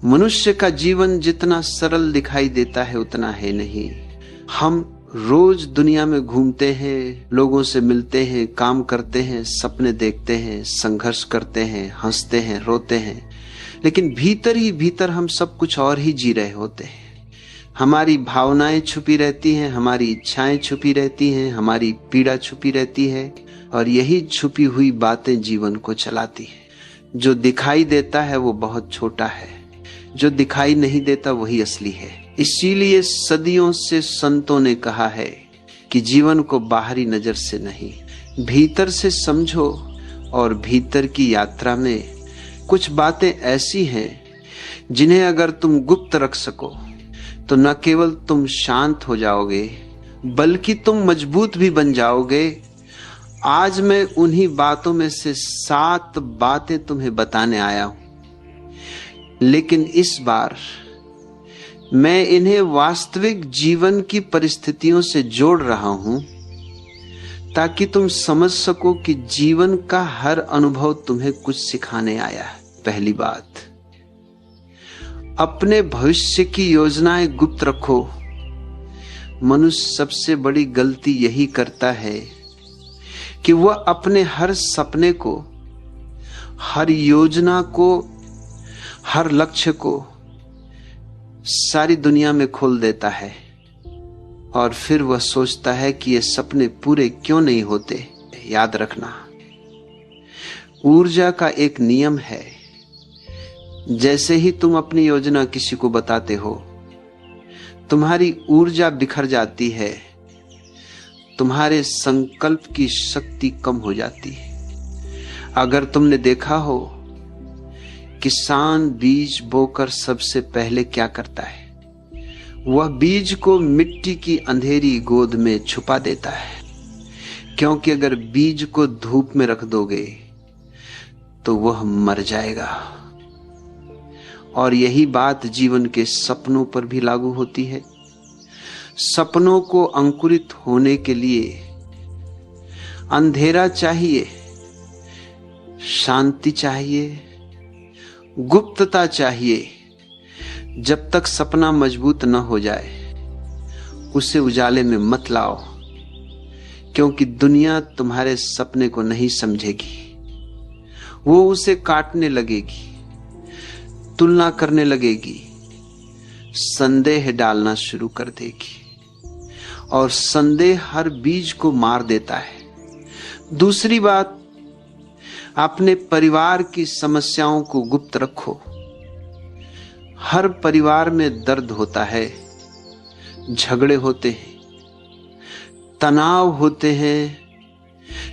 मनुष्य का जीवन जितना सरल दिखाई देता है उतना है नहीं। हम रोज दुनिया में घूमते हैं, लोगों से मिलते हैं, काम करते हैं, सपने देखते हैं, संघर्ष करते हैं, हंसते हैं, रोते हैं, लेकिन भीतर ही भीतर हम सब कुछ और ही जी रहे होते हैं। हमारी भावनाएं छुपी रहती हैं, हमारी इच्छाएं छुपी रहती हैं, हमारी पीड़ा छुपी रहती है, और यही छुपी हुई बातें जीवन को चलाती है। जो दिखाई देता है वो बहुत छोटा है, जो दिखाई नहीं देता वही असली है। इसीलिए सदियों से संतों ने कहा है कि जीवन को बाहरी नजर से नहीं, भीतर से समझो। और भीतर की यात्रा में कुछ बातें ऐसी हैं जिन्हें अगर तुम गुप्त रख सको तो न केवल तुम शांत हो जाओगे बल्कि तुम मजबूत भी बन जाओगे। आज मैं उन्हीं बातों में से 7 बातें तुम्हें बताने आया हूं, लेकिन इस बार मैं इन्हें वास्तविक जीवन की परिस्थितियों से जोड़ रहा हूं ताकि तुम समझ सको कि जीवन का हर अनुभव तुम्हें कुछ सिखाने आया है। पहली बात, अपने भविष्य की योजनाएं गुप्त रखो। मनुष्य सबसे बड़ी गलती यही करता है कि वह अपने हर सपने को, हर योजना को, हर लक्ष्य को सारी दुनिया में खोल देता है और फिर वह सोचता है कि ये सपने पूरे क्यों नहीं होते। याद रखना, ऊर्जा का एक नियम है, जैसे ही तुम अपनी योजना किसी को बताते हो तुम्हारी ऊर्जा बिखर जाती है, तुम्हारे संकल्प की शक्ति कम हो जाती है। अगर तुमने देखा हो, किसान बीज बोकर सबसे पहले क्या करता है, वह बीज को मिट्टी की अंधेरी गोद में छुपा देता है, क्योंकि अगर बीज को धूप में रख दोगे तो वह मर जाएगा। और यही बात जीवन के सपनों पर भी लागू होती है। सपनों को अंकुरित होने के लिए अंधेरा चाहिए, शांति चाहिए, गुप्तता चाहिए। जब तक सपना मजबूत न हो जाए उसे उजाले में मत लाओ, क्योंकि दुनिया तुम्हारे सपने को नहीं समझेगी। वो उसे काटने लगेगी, तुलना करने लगेगी, संदेह डालना शुरू कर देगी, और संदेह हर बीज को मार देता है। दूसरी बात, अपने परिवार की समस्याओं को गुप्त रखो। हर परिवार में दर्द होता है, झगड़े होते हैं, तनाव होते हैं,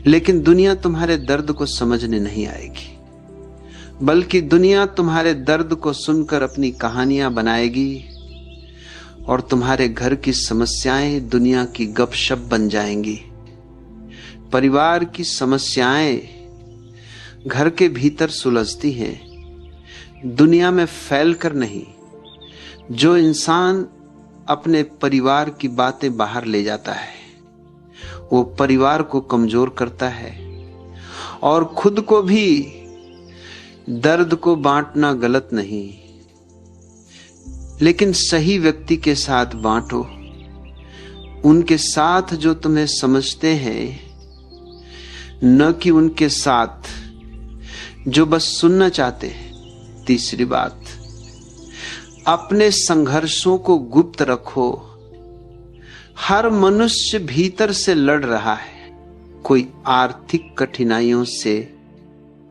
लेकिन दुनिया तुम्हारे दर्द को समझने नहीं आएगी, बल्कि दुनिया तुम्हारे दर्द को सुनकर अपनी कहानियां बनाएगी और तुम्हारे घर की समस्याएं दुनिया की गपशप बन जाएंगी। परिवार की समस्याएं घर के भीतर सुलझती हैं, दुनिया में फैल कर नहीं। जो इंसान अपने परिवार की बातें बाहर ले जाता है वो परिवार को कमजोर करता है, और खुद को भी। दर्द को बांटना गलत नहीं, लेकिन सही व्यक्ति के साथ बांटो, उनके साथ जो तुम्हें समझते हैं, न कि उनके साथ जो बस सुनना चाहते हैं। तीसरी बात, अपने संघर्षों को गुप्त रखो। हर मनुष्य भीतर से लड़ रहा है, कोई आर्थिक कठिनाइयों से,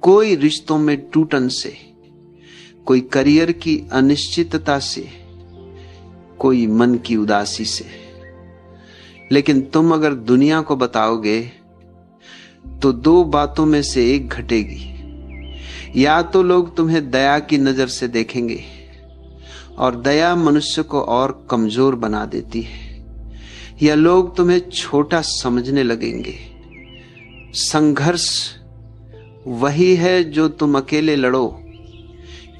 कोई रिश्तों में टूटन से, कोई करियर की अनिश्चितता से, कोई मन की उदासी से। लेकिन तुम अगर दुनिया को बताओगे तो 2 बातों में से एक घटेगी। या तो लोग तुम्हें दया की नजर से देखेंगे, और दया मनुष्य को और कमजोर बना देती है, या लोग तुम्हें छोटा समझने लगेंगे। संघर्ष वही है जो तुम अकेले लड़ो,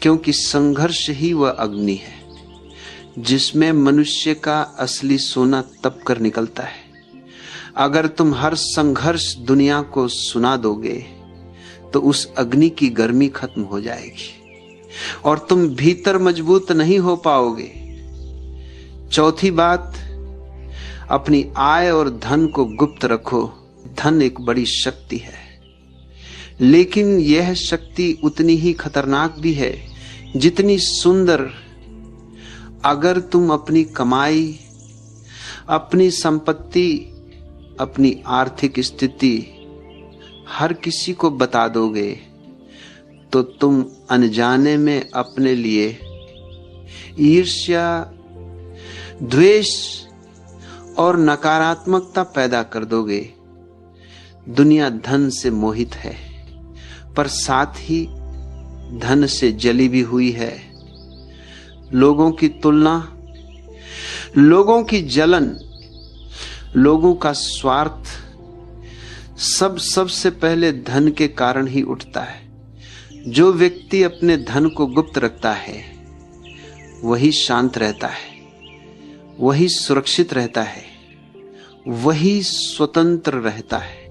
क्योंकि संघर्ष ही वह अग्नि है जिसमें मनुष्य का असली सोना तप कर निकलता है। अगर तुम हर संघर्ष दुनिया को सुना दोगे तो उस अग्नि की गर्मी खत्म हो जाएगी। और तुम भीतर मजबूत नहीं हो पाओगे। चौथी बात, अपनी आय और धन को गुप्त रखो। धन एक बड़ी शक्ति है, लेकिन यह शक्ति उतनी ही खतरनाक भी है जितनी सुंदर। अगर तुम अपनी कमाई, अपनी संपत्ति, अपनी आर्थिक स्थिति हर किसी को बता दोगे तो तुम अनजाने में अपने लिए ईर्ष्या, द्वेष और नकारात्मकता पैदा कर दोगे। दुनिया धन से मोहित है, पर साथ ही धन से जली भी हुई है। लोगों की तुलना, लोगों की जलन, लोगों का स्वार्थ सबसे पहले धन के कारण ही उठता है। जो व्यक्ति अपने धन को गुप्त रखता है वही शांत रहता है, वही सुरक्षित रहता है, वही स्वतंत्र रहता है।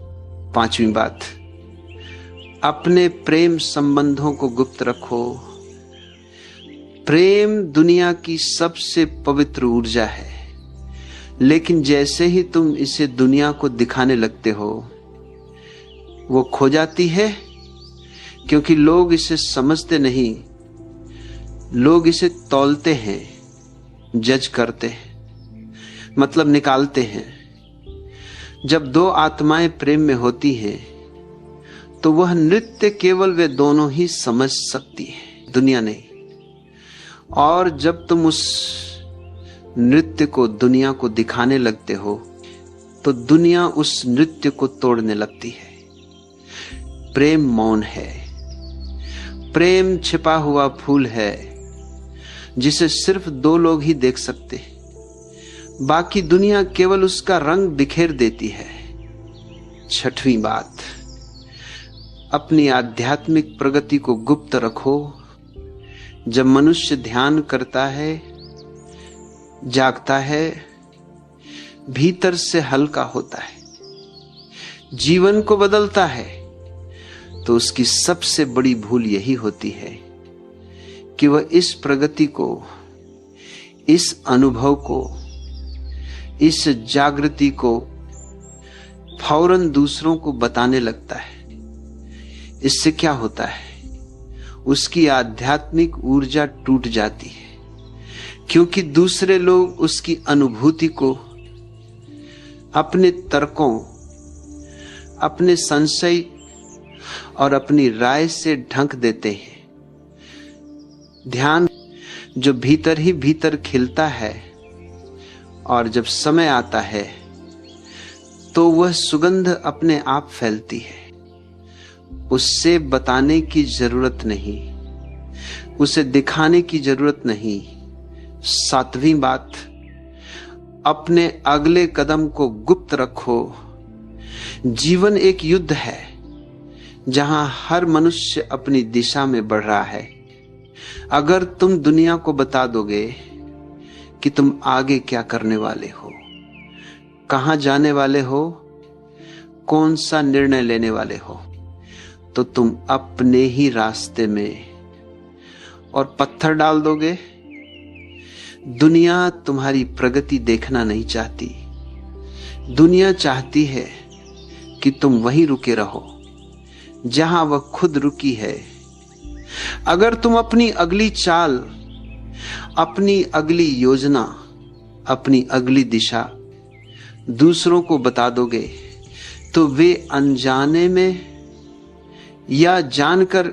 पांचवी बात, अपने प्रेम संबंधों को गुप्त रखो। प्रेम दुनिया की सबसे पवित्र ऊर्जा है, लेकिन जैसे ही तुम इसे दुनिया को दिखाने लगते हो वो खो जाती है, क्योंकि लोग इसे समझते नहीं। लोग इसे तौलते हैं, जज करते हैं, मतलब निकालते हैं। जब दो आत्माएं प्रेम में होती हैं तो वह नृत्य केवल वे दोनों ही समझ सकती हैं, दुनिया नहीं। और जब तुम उस नृत्य को दुनिया को दिखाने लगते हो तो दुनिया उस नृत्य को तोड़ने लगती है। प्रेम मौन है, प्रेम छिपा हुआ फूल है जिसे सिर्फ दो लोग ही देख सकते हैं, बाकी दुनिया केवल उसका रंग बिखेर देती है। छठवीं बात, अपनी आध्यात्मिक प्रगति को गुप्त रखो। जब मनुष्य ध्यान करता है, जागता है, भीतर से हल्का होता है, जीवन को बदलता है, तो उसकी सबसे बड़ी भूल यही होती है कि वह इस प्रगति को, इस अनुभव को, इस जागृति को फौरन दूसरों को बताने लगता है। इससे क्या होता है? उसकी आध्यात्मिक ऊर्जा टूट जाती है, क्योंकि दूसरे लोग उसकी अनुभूति को अपने तर्कों, अपने संशय और अपनी राय से ढक देते हैं। ध्यान जो भीतर ही भीतर खिलता है और जब समय आता है तो वह सुगंध अपने आप फैलती है। उससे बताने की जरूरत नहीं, उसे दिखाने की जरूरत नहीं। सातवीं बात, अपने अगले कदम को गुप्त रखो। जीवन एक युद्ध है जहां हर मनुष्य अपनी दिशा में बढ़ रहा है। अगर तुम दुनिया को बता दोगे कि तुम आगे क्या करने वाले हो, कहां जाने वाले हो, कौन सा निर्णय लेने वाले हो, तो तुम अपने ही रास्ते में और पत्थर डाल दोगे। दुनिया तुम्हारी प्रगति देखना नहीं चाहती। दुनिया चाहती है कि तुम वहीं रुके रहो जहां वह खुद रुकी है। अगर तुम अपनी अगली चाल, अपनी अगली योजना, अपनी अगली दिशा दूसरों को बता दोगे तो वे अनजाने में या जानकर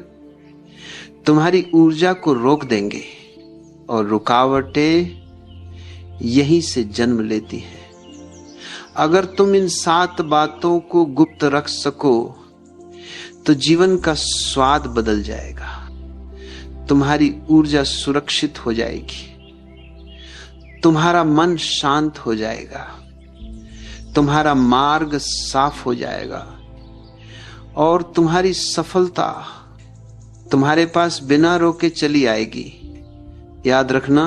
तुम्हारी ऊर्जा को रोक देंगे, और रुकावटें यहीं से जन्म लेती हैं। अगर तुम इन 7 बातों को गुप्त रख सको तो जीवन का स्वाद बदल जाएगा, तुम्हारी ऊर्जा सुरक्षित हो जाएगी, तुम्हारा मन शांत हो जाएगा, तुम्हारा मार्ग साफ हो जाएगा और तुम्हारी सफलता तुम्हारे पास बिना रोके चली आएगी। याद रखना,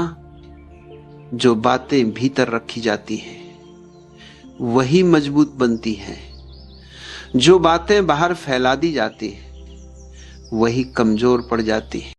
जो बातें भीतर रखी जाती हैं वही मजबूत बनती हैं, जो बातें बाहर फैला दी जाती हैं वही कमजोर पड़ जाती हैं।